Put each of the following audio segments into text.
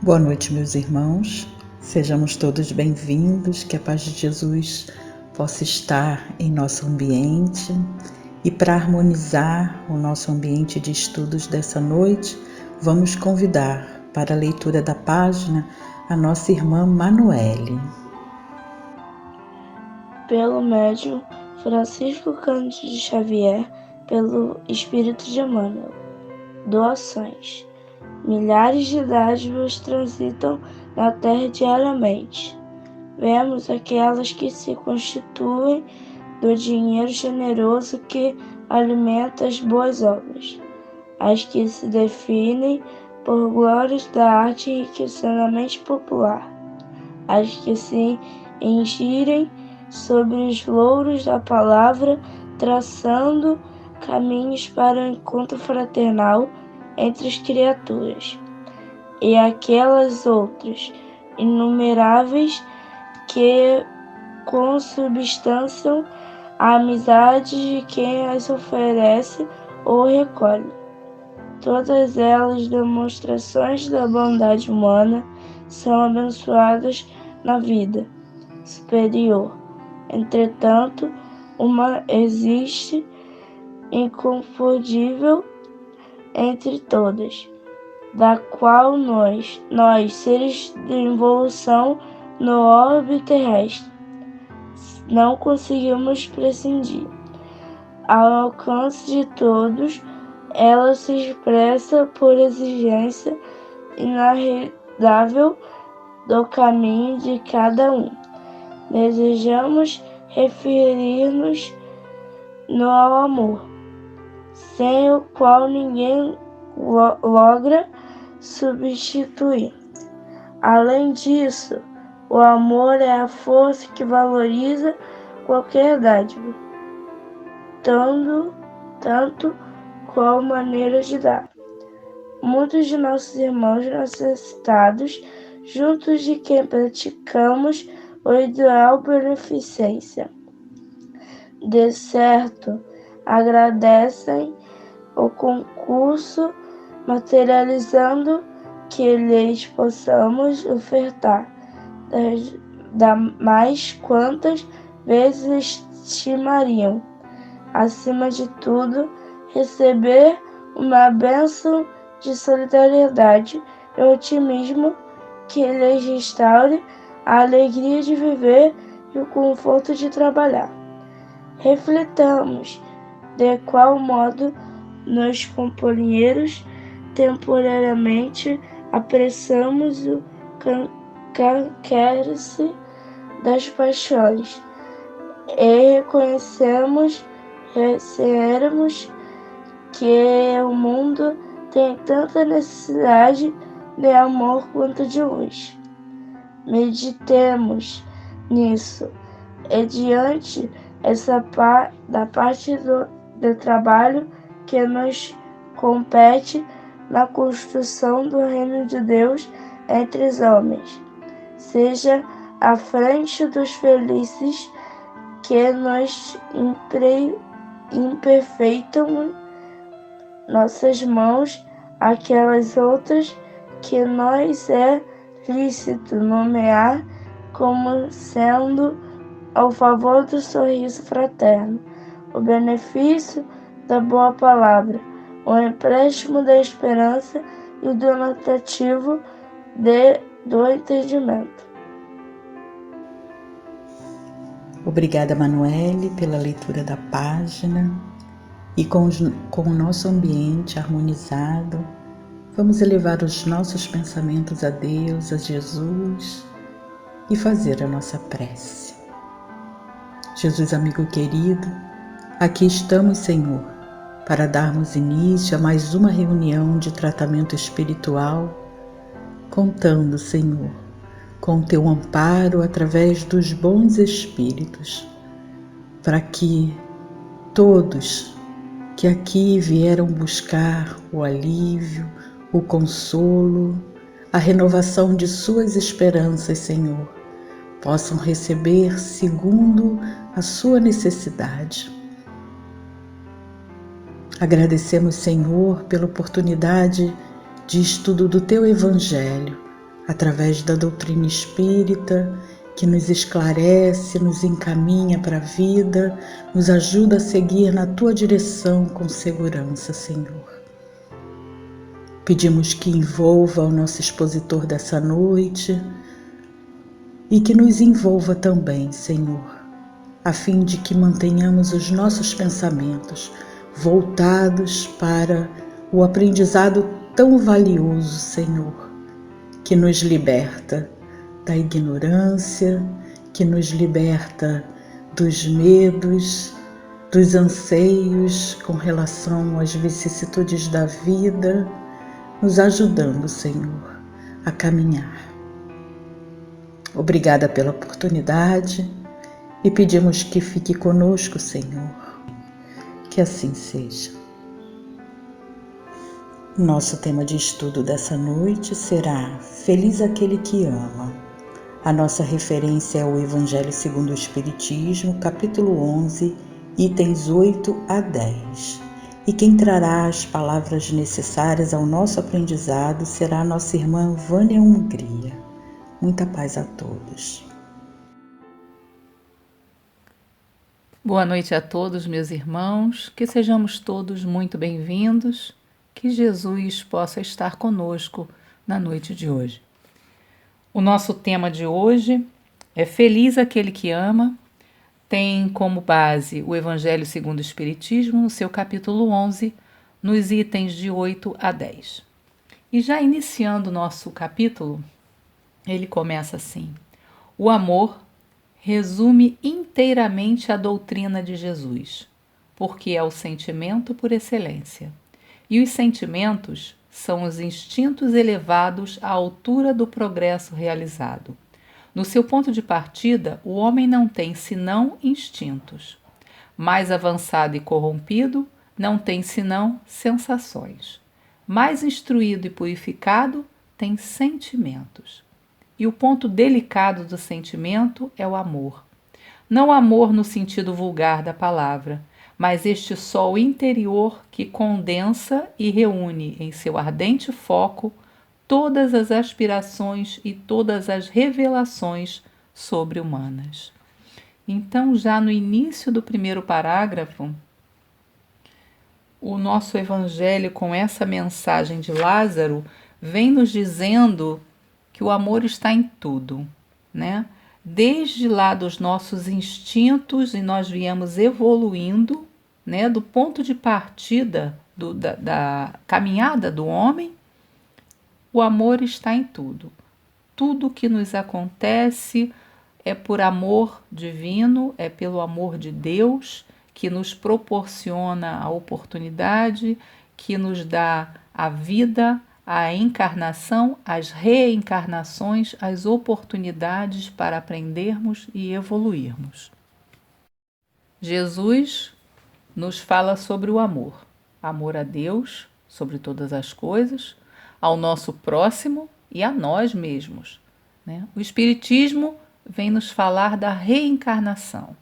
Boa noite, meus irmãos. Sejamos todos bem-vindos, que a paz de Jesus possa estar em nosso ambiente. E para harmonizar o nosso ambiente de estudos dessa noite, vamos convidar para a leitura da página a nossa irmã Manoele. Pelo médium Francisco Cândido Xavier, pelo Espírito de Emmanuel. Doações. Milhares de dádivas transitam na Terra diariamente. Vemos aquelas que se constituem do dinheiro generoso que alimenta as boas obras, as que se definem por glórias da arte enriquecendo a mente popular, as que se ingirem sobre os louros da palavra, traçando caminhos para o encontro fraternal entre as criaturas, e aquelas outras inumeráveis que consubstanciam a amizade de quem as oferece ou recolhe. Todas elas, demonstrações da bondade humana, são abençoadas na vida superior. Entretanto, uma existe inconfundível entre todas, da qual nós, seres de evolução no orbe terrestre, não conseguimos prescindir. Ao alcance de todos, ela se expressa por exigência inarredável do caminho de cada um. Desejamos referir-nos ao amor, sem o qual ninguém logra substituir. Além disso, o amor é a força que valoriza qualquer dádiva, tanto qual maneira de dar. Muitos de nossos irmãos necessitados, juntos de quem praticamos o ideal beneficência, de certo agradecem o concurso, materializando que lhes possamos ofertar da mais quantas vezes estimariam. Acima de tudo, receber uma bênção de solidariedade e otimismo que lhes restaure a alegria de viver e o conforto de trabalhar. Refletamos de qual modo nós, companheiros, temporariamente apressamos o canquer-se das paixões e reconhecemos que o mundo tem tanta necessidade de amor quanto de luz. Meditemos nisso e diante da parte do trabalho que nos compete na construção do reino de Deus entre os homens. Seja à frente dos felizes que nos imperfeitam nossas mãos, aquelas outras que nós é lícito nomear como sendo ao favor do sorriso fraterno, o benefício da boa palavra, o empréstimo da esperança e o donativo do entendimento. Obrigada, Manoele, pela leitura da página. E com o nosso ambiente harmonizado, vamos elevar os nossos pensamentos a Deus, a Jesus e fazer a nossa prece. Jesus, amigo querido, aqui estamos, Senhor, para darmos início a mais uma reunião de tratamento espiritual, contando, Senhor, com o Teu amparo através dos bons espíritos, para que todos que aqui vieram buscar o alívio, o consolo, a renovação de suas esperanças, Senhor, possam receber segundo a sua necessidade. Agradecemos, Senhor, pela oportunidade de estudo do Teu Evangelho, através da doutrina espírita, que nos esclarece, nos encaminha para a vida, nos ajuda a seguir na Tua direção com segurança, Senhor. Pedimos que envolva o nosso expositor dessa noite e que nos envolva também, Senhor, a fim de que mantenhamos os nossos pensamentos voltados para o aprendizado tão valioso, Senhor, que nos liberta da ignorância, que nos liberta dos medos, dos anseios com relação às vicissitudes da vida, nos ajudando, Senhor, a caminhar. Obrigada pela oportunidade e pedimos que fique conosco, Senhor. Que assim seja. Nosso tema de estudo dessa noite será Feliz aquele que ama. A nossa referência é o Evangelho segundo o Espiritismo, capítulo 11, itens 8 a 10. E quem trará as palavras necessárias ao nosso aprendizado será a nossa irmã Vânia Hungria. Muita paz a todos. Boa noite a todos, meus irmãos, que sejamos todos muito bem-vindos, que Jesus possa estar conosco na noite de hoje. O nosso tema de hoje é Feliz aquele que ama, tem como base o Evangelho segundo o Espiritismo, no seu capítulo 11, nos itens de 8 a 10. E já iniciando o nosso capítulo, ele começa assim: o amor resume inteiramente a doutrina de Jesus, porque é o sentimento por excelência. E os sentimentos são os instintos elevados à altura do progresso realizado. No seu ponto de partida, o homem não tem senão instintos. Mais avançado e corrompido, não tem senão sensações. Mais instruído e purificado, tem sentimentos. E o ponto delicado do sentimento é o amor. Não o amor no sentido vulgar da palavra, mas este sol interior que condensa e reúne em seu ardente foco todas as aspirações e todas as revelações sobre-humanas. Então, já no início do primeiro parágrafo, o nosso evangelho, com essa mensagem de Lázaro, vem nos dizendo que o amor está em tudo, né? Desde lá dos nossos instintos, e nós viemos evoluindo, né? Do ponto de partida da caminhada do homem, o amor está em tudo. Tudo que nos acontece é por amor divino, é pelo amor de Deus, que nos proporciona a oportunidade, que nos dá a vida, a encarnação, as reencarnações, as oportunidades para aprendermos e evoluirmos. Jesus nos fala sobre o amor. Amor a Deus, sobre todas as coisas, ao nosso próximo e a nós mesmos, né? O Espiritismo vem nos falar da reencarnação.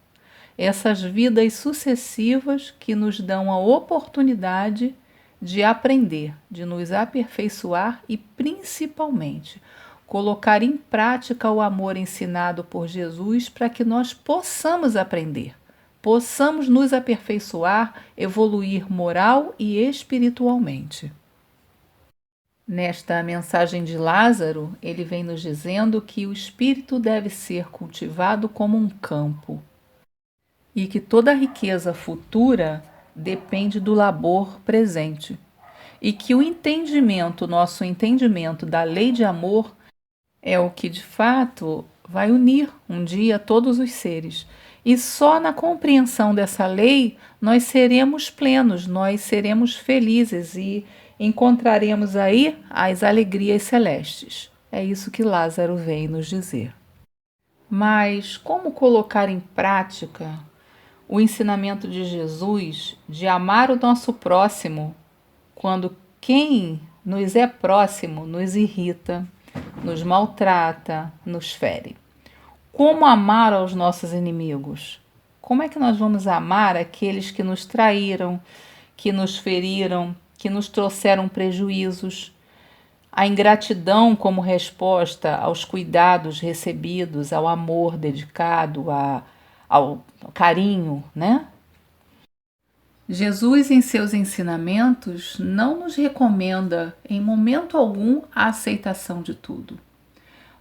Essas vidas sucessivas que nos dão a oportunidade de aprender, de nos aperfeiçoar e, principalmente, colocar em prática o amor ensinado por Jesus para que nós possamos aprender, possamos nos aperfeiçoar, evoluir moral e espiritualmente. Nesta mensagem de Lázaro, ele vem nos dizendo que o espírito deve ser cultivado como um campo e que toda a riqueza futura depende do labor presente, e que o entendimento, nosso entendimento da lei de amor é o que de fato vai unir um dia todos os seres. E só na compreensão dessa lei nós seremos plenos, nós seremos felizes e encontraremos aí as alegrias celestes. É isso que Lázaro vem nos dizer. Mas como colocar em prática o ensinamento de Jesus de amar o nosso próximo quando quem nos é próximo nos irrita, nos maltrata, nos fere? Como amar aos nossos inimigos? Como é que nós vamos amar aqueles que nos traíram, que nos feriram, que nos trouxeram prejuízos? a ingratidão como resposta aos cuidados recebidos, ao amor dedicado, ao carinho, né? Jesus, em seus ensinamentos, não nos recomenda em momento algum a aceitação de tudo.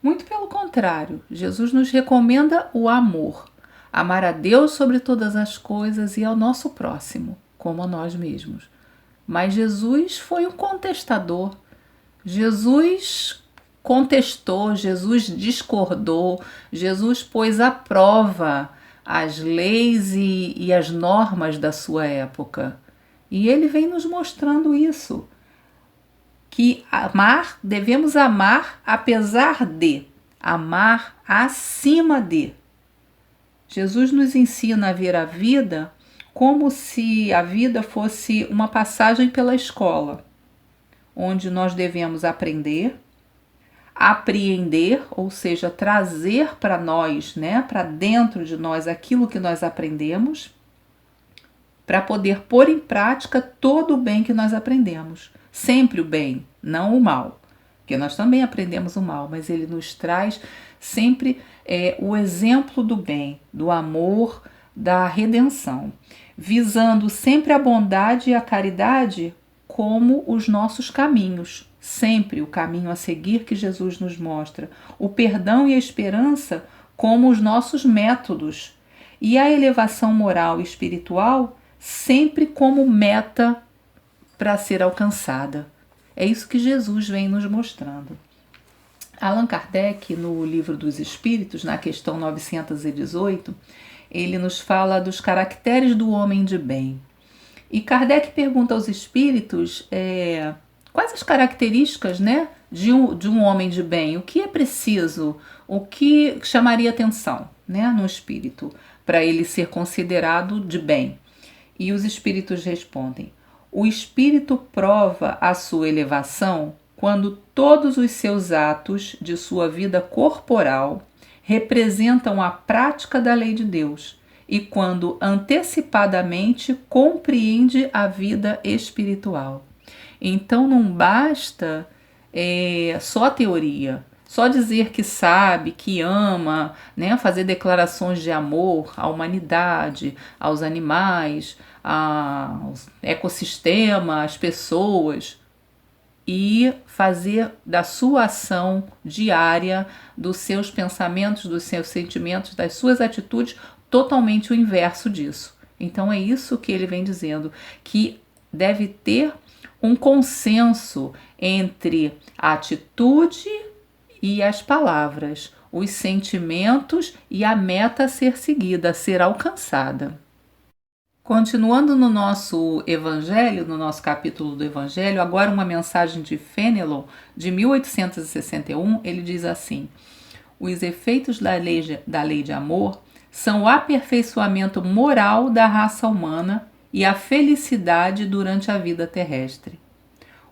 Muito pelo contrário, Jesus nos recomenda o amor. Amar a Deus sobre todas as coisas e ao nosso próximo, como a nós mesmos. Mas Jesus foi um contestador. Jesus contestou, Jesus discordou, Jesus pôs à prova as leis e as normas da sua época. E ele vem nos mostrando isso, que devemos amar apesar de, amar acima de. Jesus nos ensina a ver a vida como se a vida fosse uma passagem pela escola, onde nós devemos aprender, apreender, ou seja, trazer para nós, né, para dentro de nós aquilo que nós aprendemos, para poder pôr em prática todo o bem que nós aprendemos. Sempre o bem, não o mal, porque nós também aprendemos o mal, mas ele nos traz sempre o exemplo do bem, do amor, da redenção, visando sempre a bondade e a caridade como os nossos caminhos, sempre o caminho a seguir que Jesus nos mostra, o perdão e a esperança como os nossos métodos, e a elevação moral e espiritual sempre como meta para ser alcançada. É isso que Jesus vem nos mostrando. Allan Kardec, no Livro dos Espíritos, na questão 918, ele nos fala dos caracteres do homem de bem. E Kardec pergunta aos espíritos quais as características, né, de um homem de bem, o que é preciso, o que chamaria atenção, né, no espírito, para ele ser considerado de bem. E os espíritos respondem: o espírito prova a sua elevação quando todos os seus atos de sua vida corporal representam a prática da lei de Deus e quando antecipadamente compreende a vida espiritual. Então não basta só teoria, só dizer que sabe, que ama, né, fazer declarações de amor à humanidade, aos animais, ao ecossistema, às pessoas, e fazer da sua ação diária, dos seus pensamentos, dos seus sentimentos, das suas atitudes, totalmente o inverso disso. Então é isso que ele vem dizendo, que deve ter um consenso entre a atitude e as palavras, os sentimentos e a meta a ser seguida, a ser alcançada. Continuando no nosso evangelho, no nosso capítulo do evangelho, agora uma mensagem de Fénelon, de 1861, ele diz assim: os efeitos da lei de amor são o aperfeiçoamento moral da raça humana e a felicidade durante a vida terrestre.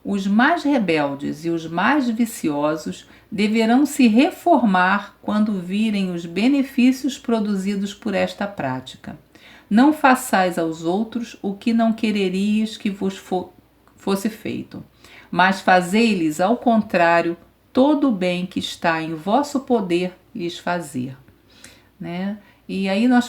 Os mais rebeldes e os mais viciosos deverão se reformar quando virem os benefícios produzidos por esta prática. Não façais aos outros o que não quererias que vos fosse feito, mas fazei-lhes, ao contrário, todo o bem que está em vosso poder lhes fazer. Né? E aí nós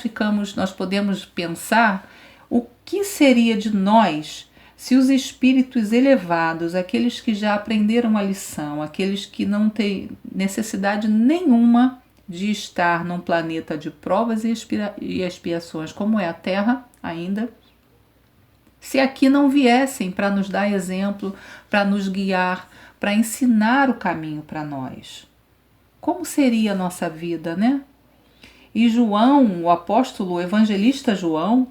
podemos pensar o que seria de nós se os espíritos elevados, aqueles que já aprenderam a lição, aqueles que não têm necessidade nenhuma de estar num planeta de provas e expiações como é a Terra ainda, se aqui não viessem para nos dar exemplo, para nos guiar, para ensinar o caminho para nós. Como seria a nossa vida, né? E João, o apóstolo, o evangelista João,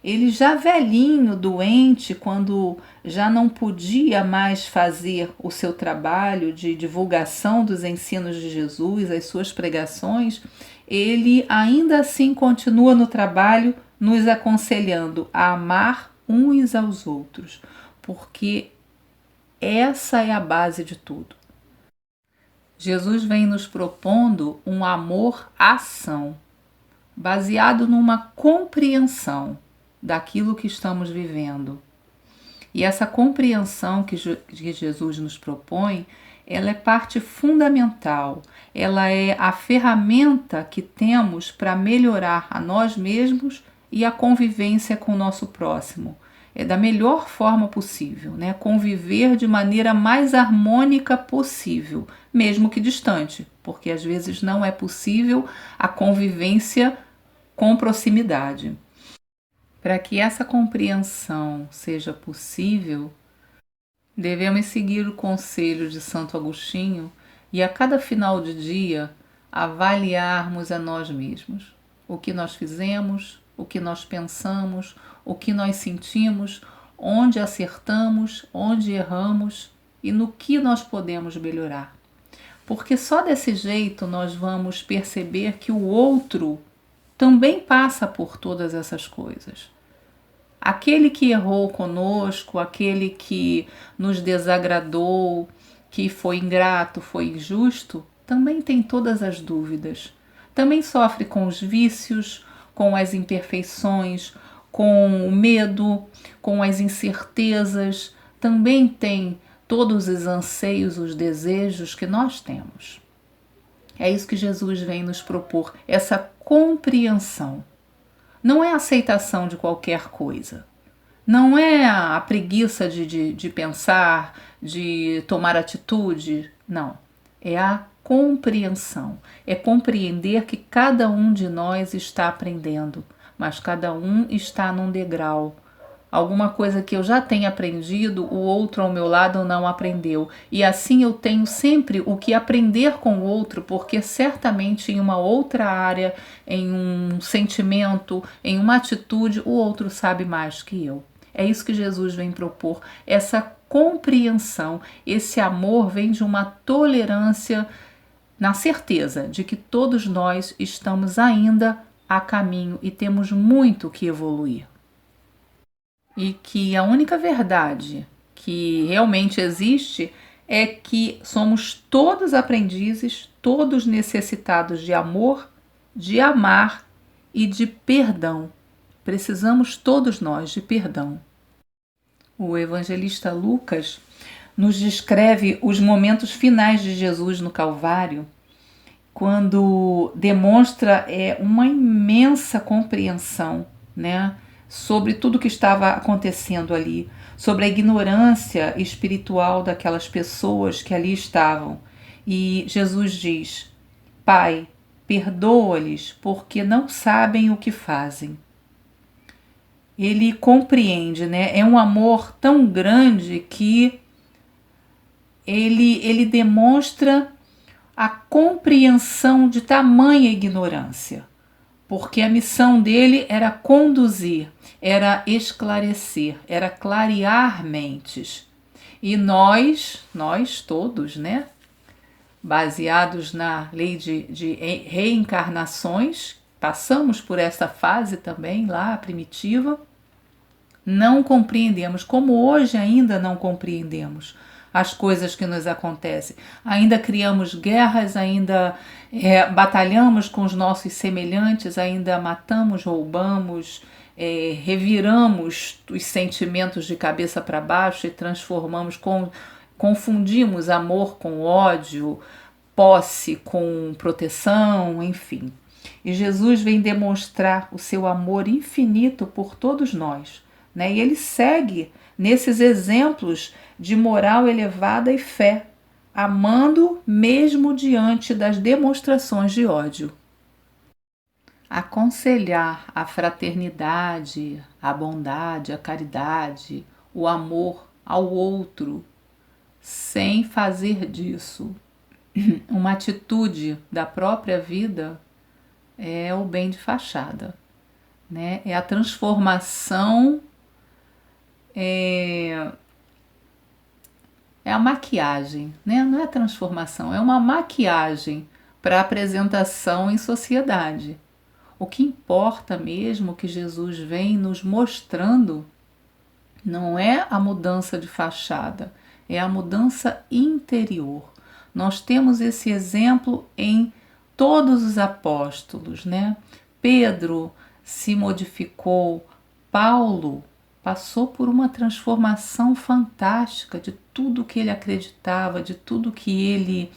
ele já velhinho, doente, quando já não podia mais fazer o seu trabalho de divulgação dos ensinos de Jesus, as suas pregações, ele ainda assim continua no trabalho, nos aconselhando a amar uns aos outros, porque essa é a base de tudo. Jesus vem nos propondo um amor-ação, baseado numa compreensão daquilo que estamos vivendo. E essa compreensão que Jesus nos propõe ela é parte fundamental, ela é a ferramenta que temos para melhorar a nós mesmos e a convivência com o nosso próximo. É da melhor forma possível, né? Conviver de maneira mais harmônica possível, mesmo que distante, porque às vezes não é possível a convivência com proximidade. Para que essa compreensão seja possível, devemos seguir o conselho de Santo Agostinho e a cada final de dia avaliarmos a nós mesmos. O que nós fizemos, o que nós pensamos, o que nós sentimos, onde acertamos, onde erramos e no que nós podemos melhorar. Porque só desse jeito nós vamos perceber que o outro também passa por todas essas coisas. Aquele que errou conosco, aquele que nos desagradou, que foi ingrato, foi injusto, também tem todas as dúvidas. Também sofre com os vícios, com as imperfeições, com o medo, com as incertezas. Também tem todos os anseios, os desejos que nós temos. É isso que Jesus vem nos propor, essa compreensão. Não é a aceitação de qualquer coisa. Não é a preguiça de pensar, de tomar atitude. Não. É a compreensão. É compreender que cada um de nós está aprendendo, mas cada um está num degrau. Alguma coisa que eu já tenho aprendido, o outro ao meu lado não aprendeu. E assim eu tenho sempre o que aprender com o outro, porque certamente em uma outra área, em um sentimento, em uma atitude, o outro sabe mais que eu. É isso que Jesus vem propor, essa compreensão. Esse amor vem de uma tolerância na certeza de que todos nós estamos ainda a caminho e temos muito que evoluir. E que a única verdade que realmente existe é que somos todos aprendizes, todos necessitados de amor, de amar e de perdão. Precisamos todos nós de perdão. O evangelista Lucas nos descreve os momentos finais de Jesus no Calvário, quando demonstra uma imensa compreensão, né, sobre tudo que estava acontecendo ali, sobre a ignorância espiritual daquelas pessoas que ali estavam. E Jesus diz: Pai, perdoa-lhes, porque não sabem o que fazem. Ele compreende, né? É um amor tão grande que ele demonstra a compreensão de tamanha ignorância, porque a missão dele era conduzir, era esclarecer, era clarear mentes. E nós todos, né, baseados na lei de reencarnações, passamos por essa fase também lá primitiva, não compreendemos, como hoje ainda não compreendemos as coisas que nos acontecem. Ainda criamos guerras, ainda batalhamos com os nossos semelhantes, ainda matamos, roubamos, reviramos os sentimentos de cabeça para baixo e confundimos amor com ódio, posse com proteção, enfim. E Jesus vem demonstrar o seu amor infinito por todos nós, né? E ele segue nesses exemplos de moral elevada e fé, amando mesmo diante das demonstrações de ódio. Aconselhar a fraternidade, a bondade, a caridade, o amor ao outro, sem fazer disso uma atitude da própria vida, é o bem de fachada, né? É a transformação, é a maquiagem, né? Não é a transformação, é uma maquiagem para a apresentação em sociedade. O que importa mesmo, que Jesus vem nos mostrando, não é a mudança de fachada, é a mudança interior. Nós temos esse exemplo em todos os apóstolos, né? Pedro se modificou, Paulo passou por uma transformação fantástica de tudo que ele acreditava, de tudo que ele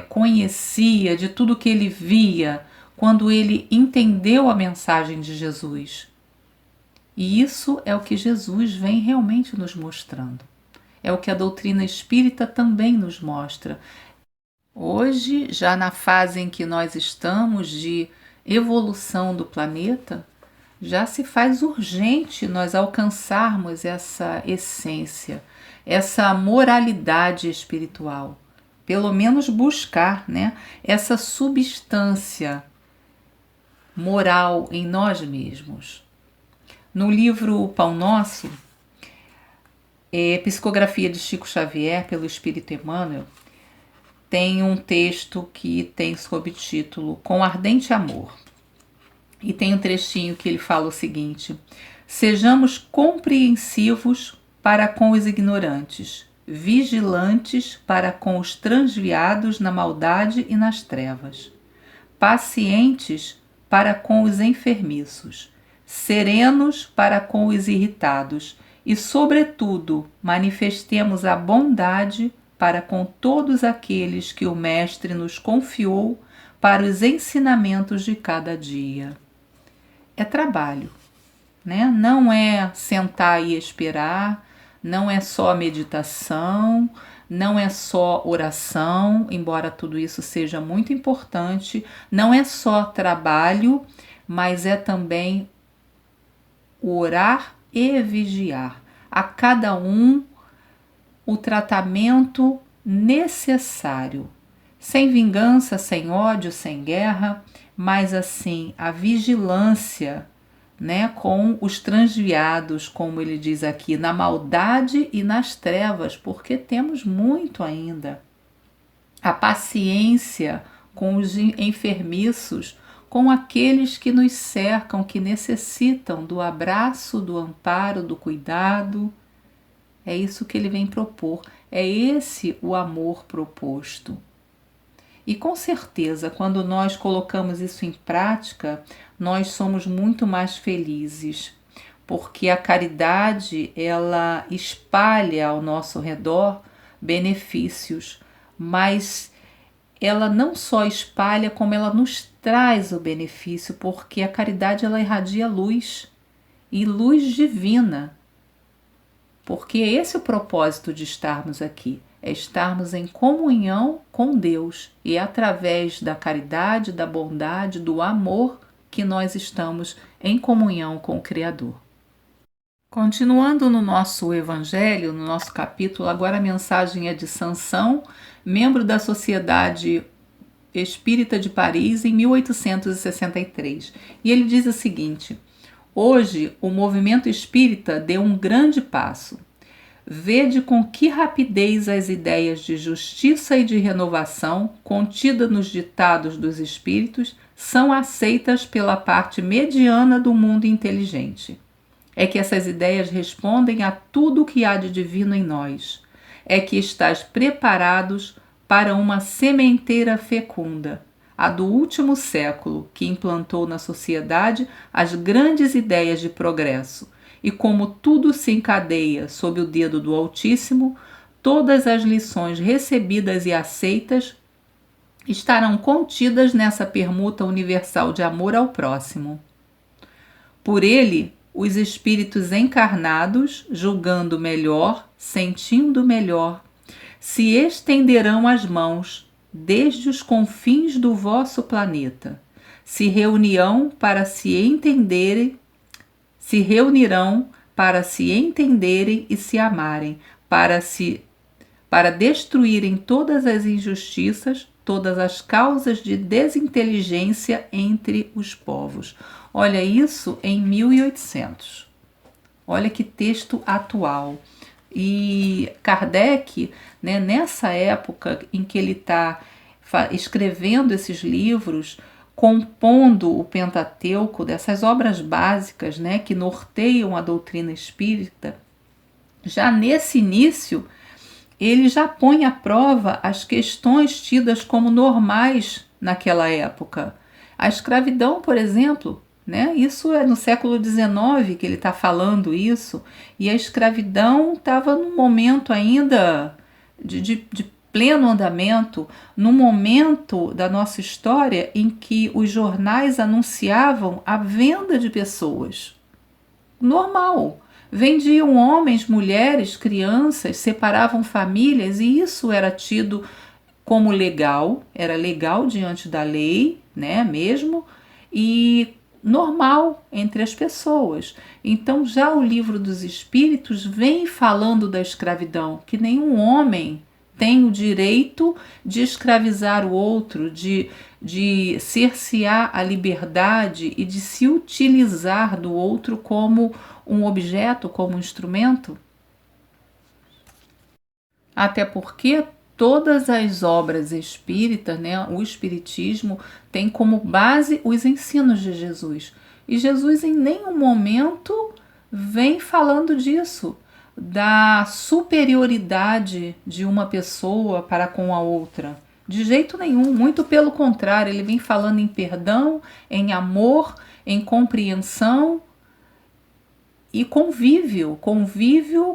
conhecia, de tudo que ele via, quando ele entendeu a mensagem de Jesus. E isso é o que Jesus vem realmente nos mostrando. É o que a doutrina espírita também nos mostra. Hoje, já na fase em que nós estamos de evolução do planeta, já se faz urgente nós alcançarmos essa essência, essa moralidade espiritual. Pelo menos buscar, né, essa substância moral em nós mesmos. No livro Pão Nosso, Psicografia de Chico Xavier pelo Espírito Emmanuel, tem um texto que tem sob título Com Ardente Amor. E tem um trechinho que ele fala o seguinte: sejamos compreensivos para com os ignorantes, vigilantes para com os transviados na maldade e nas trevas, pacientes para com os enfermiços, serenos para com os irritados e, sobretudo, manifestemos a bondade para com todos aqueles que o Mestre nos confiou para os ensinamentos de cada dia. É trabalho, né? Não é sentar e esperar, não é só meditação, não é só oração, embora tudo isso seja muito importante, não é só trabalho, mas é também orar e vigiar. A cada um o tratamento necessário, sem vingança, sem ódio, sem guerra, mas assim a vigilância, né, com os transviados, como ele diz aqui, na maldade e nas trevas, porque temos muito ainda. A paciência com os enfermiços, com aqueles que nos cercam, que necessitam do abraço, do amparo, do cuidado. É isso que ele vem propor, é esse o amor proposto. E com certeza, quando nós colocamos isso em prática, nós somos muito mais felizes, porque a caridade, ela espalha ao nosso redor benefícios, mas ela não só espalha, como ela nos traz o benefício, porque a caridade, ela irradia luz, e luz divina, porque esse é o propósito de estarmos aqui, é estarmos em comunhão com Deus, e é através da caridade, da bondade, do amor que nós estamos em comunhão com o Criador. Continuando no nosso Evangelho, no nosso capítulo, agora a mensagem é de Sansão, membro da Sociedade Espírita de Paris em 1863. E ele diz o seguinte: hoje o movimento espírita deu um grande passo. Vede com que rapidez as ideias de justiça e de renovação, contidas nos ditados dos espíritos, são aceitas pela parte mediana do mundo inteligente. É que essas ideias respondem a tudo o que há de divino em nós. É que estás preparados para uma sementeira fecunda, a do último século, que implantou na sociedade as grandes ideias de progresso. E como tudo se encadeia sob o dedo do Altíssimo, todas as lições recebidas e aceitas estarão contidas nessa permuta universal de amor ao próximo. Por ele, os espíritos encarnados, julgando melhor, sentindo melhor, se estenderão as mãos desde os confins do vosso planeta, se reunirão para se entenderem e se amarem, para destruírem todas as injustiças, todas as causas de desinteligência entre os povos. Olha isso em 1800. Olha que texto atual. E Kardec, né, nessa época em que ele está escrevendo esses livros, compondo o Pentateuco, dessas obras básicas, né, que norteiam a doutrina espírita, já nesse início, ele já põe à prova as questões tidas como normais naquela época. A escravidão, por exemplo, né? Isso é no século XIX que ele está falando isso, e a escravidão estava num momento ainda de pleno andamento, num momento da nossa história em que os jornais anunciavam a venda de pessoas. Normal. Vendiam homens, mulheres, crianças, separavam famílias, e isso era tido como legal, era legal diante da lei, né, mesmo, e normal entre as pessoas. Então já o Livro dos Espíritos vem falando da escravidão, que nenhum homem tem o direito de escravizar o outro, de cercear a liberdade e de se utilizar do outro como um objeto, como um instrumento. Até porque todas as obras espíritas, né, o espiritismo, tem como base os ensinos de Jesus. E Jesus em nenhum momento vem falando disso, da superioridade de uma pessoa para com a outra. De jeito nenhum, muito pelo contrário, ele vem falando em perdão, em amor, em compreensão e convívio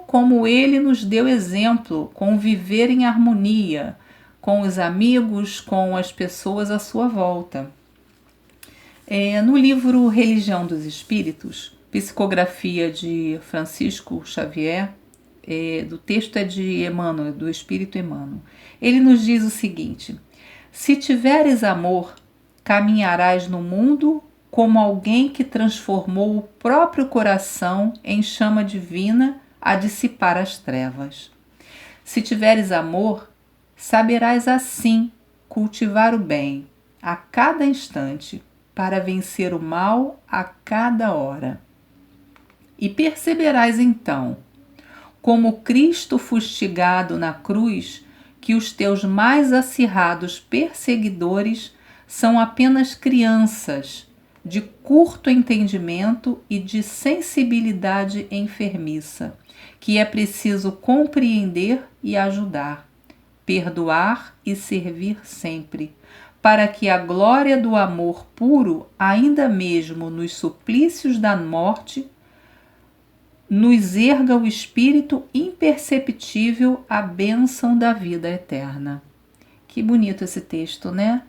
como ele nos deu exemplo, conviver em harmonia com os amigos, com as pessoas à sua volta. No livro Religião dos Espíritos, psicografia de Francisco Xavier, do texto é de Emmanuel, do Espírito Emmanuel. Ele nos diz o seguinte: se tiveres amor, caminharás no mundo como alguém que transformou o próprio coração em chama divina a dissipar as trevas. Se tiveres amor, saberás assim cultivar o bem a cada instante para vencer o mal a cada hora. E perceberás então, como Cristo fustigado na cruz, que os teus mais acirrados perseguidores são apenas crianças de curto entendimento e de sensibilidade enfermiça, que é preciso compreender e ajudar, perdoar e servir sempre, para que a glória do amor puro, ainda mesmo nos suplícios da morte, nos erga o espírito imperceptível à bênção da vida eterna. Que bonito esse texto, né?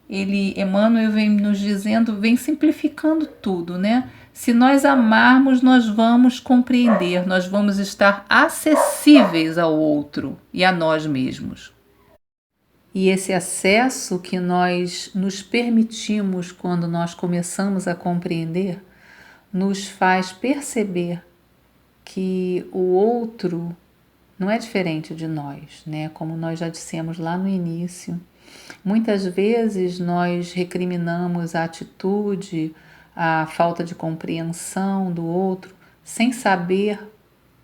Emmanuel vem nos dizendo, vem simplificando tudo, né? Se nós amarmos, nós vamos compreender, nós vamos estar acessíveis ao outro e a nós mesmos. E esse acesso que nós nos permitimos quando nós começamos a compreender, nos faz perceber que o outro não é diferente de nós, né? Como nós já dissemos lá no início. Muitas vezes nós recriminamos a atitude, a falta de compreensão do outro, sem saber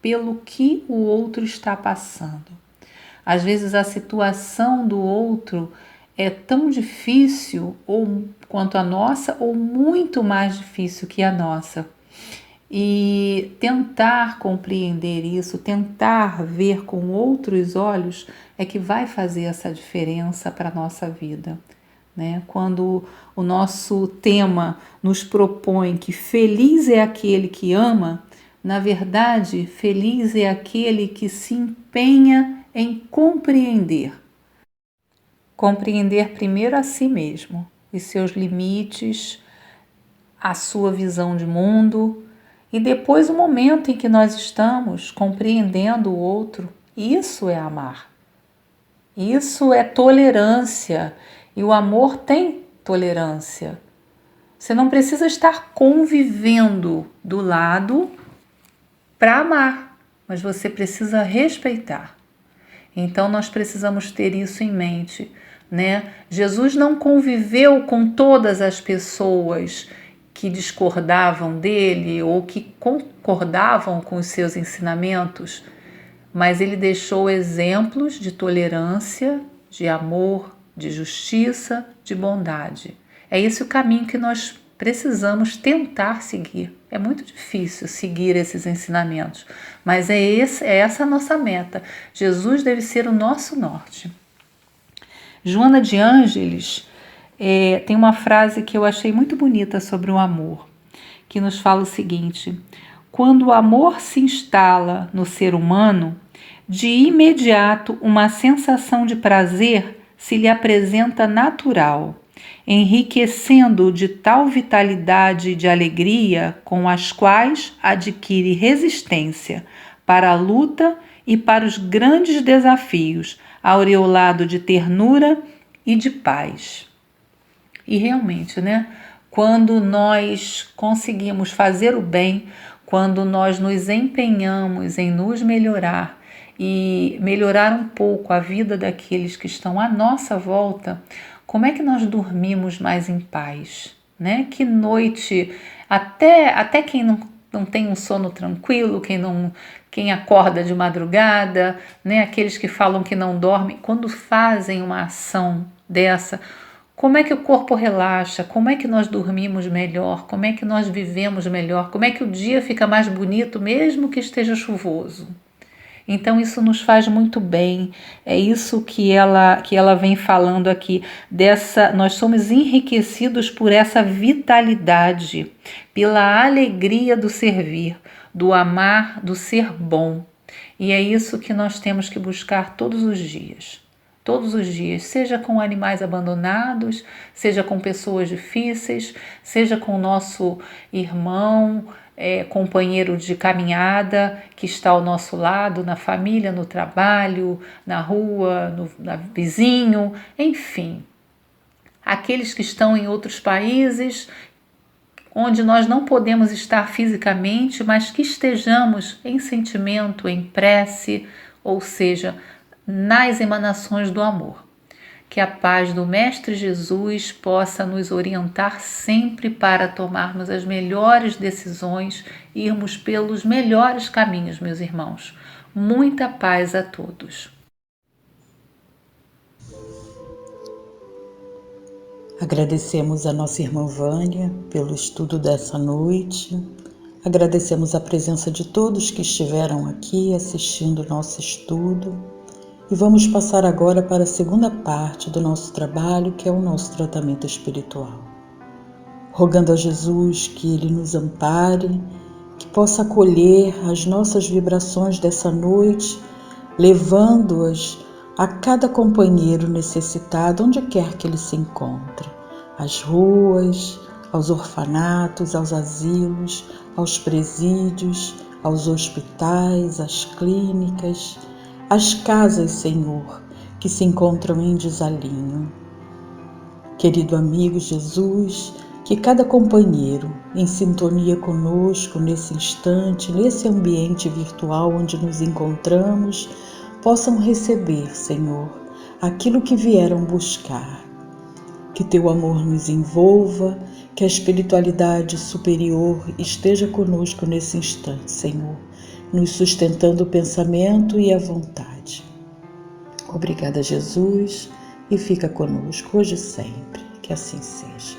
pelo que o outro está passando. Às vezes a situação do outro é tão difícil ou quanto a nossa, ou muito mais difícil que a nossa. E tentar compreender isso, tentar ver com outros olhos é que vai fazer essa diferença para a nossa vida, né? Quando o nosso tema nos propõe que feliz é aquele que ama, na verdade, feliz é aquele que se empenha em compreender. Compreender primeiro a si mesmo e seus limites, a sua visão de mundo, e depois o momento em que nós estamos compreendendo o outro. Isso é amar. Isso é tolerância. E o amor tem tolerância. Você não precisa estar convivendo do lado para amar, mas você precisa respeitar. Então nós precisamos ter isso em mente, né? Jesus não conviveu com todas as pessoas que discordavam dele ou que concordavam com os seus ensinamentos, mas ele deixou exemplos de tolerância, de amor, de justiça, de bondade. É esse o caminho que nós precisamos tentar seguir. É muito difícil seguir esses ensinamentos, mas é essa a nossa meta. Jesus deve ser o nosso norte. Joana de Ângeles tem uma frase que eu achei muito bonita sobre o amor. que nos fala o seguinte: quando o amor se instala no ser humano, de imediato uma sensação de prazer se lhe apresenta natural, enriquecendo-o de tal vitalidade e de alegria com as quais adquire resistência para a luta e para os grandes desafios, aureolado de ternura e de paz. E realmente, né? Quando nós conseguimos fazer o bem, quando nós nos empenhamos em nos melhorar e melhorar um pouco a vida daqueles que estão à nossa volta, como é que nós dormimos mais em paz, né? Que noite, até quem não tem um sono tranquilo, quem acorda de madrugada, né? Aqueles que falam que não dormem, quando fazem uma ação dessa, como é que o corpo relaxa? Como é que nós dormimos melhor? Como é que nós vivemos melhor? Como é que o dia fica mais bonito mesmo que esteja chuvoso? Então isso nos faz muito bem. É isso que ela vem falando aqui, nós somos enriquecidos por essa vitalidade, pela alegria do servir, do amar, do ser bom. E é isso que nós temos que buscar todos os dias. Todos os dias, seja com animais abandonados, seja com pessoas difíceis, seja com o nosso irmão, companheiro de caminhada que está ao nosso lado, na família, no trabalho, na rua, no vizinho, enfim. Aqueles que estão em outros países, onde nós não podemos estar fisicamente, mas que estejamos em sentimento, em prece, ou seja, nas emanações do amor. Que a paz do Mestre Jesus possa nos orientar sempre para tomarmos as melhores decisões, irmos pelos melhores caminhos, meus irmãos. Muita paz a todos. Agradecemos a nossa irmã Vânia pelo estudo dessa noite. Agradecemos a presença de todos que estiveram aqui assistindo o nosso estudo. E vamos passar agora para a segunda parte do nosso trabalho, que é o nosso tratamento espiritual. Rogando a Jesus que Ele nos ampare, que possa acolher as nossas vibrações dessa noite, levando-as a cada companheiro necessitado, onde quer que ele se encontre, às ruas, aos orfanatos, aos asilos, aos presídios, aos hospitais, às clínicas, as casas, Senhor, que se encontram em desalinho. Querido amigo Jesus, que cada companheiro, em sintonia conosco nesse instante, nesse ambiente virtual onde nos encontramos, possam receber, Senhor, aquilo que vieram buscar. Que Teu amor nos envolva, que a espiritualidade superior esteja conosco nesse instante, Senhor, nos sustentando o pensamento e a vontade. Obrigada, Jesus, e fica conosco hoje e sempre, que assim seja.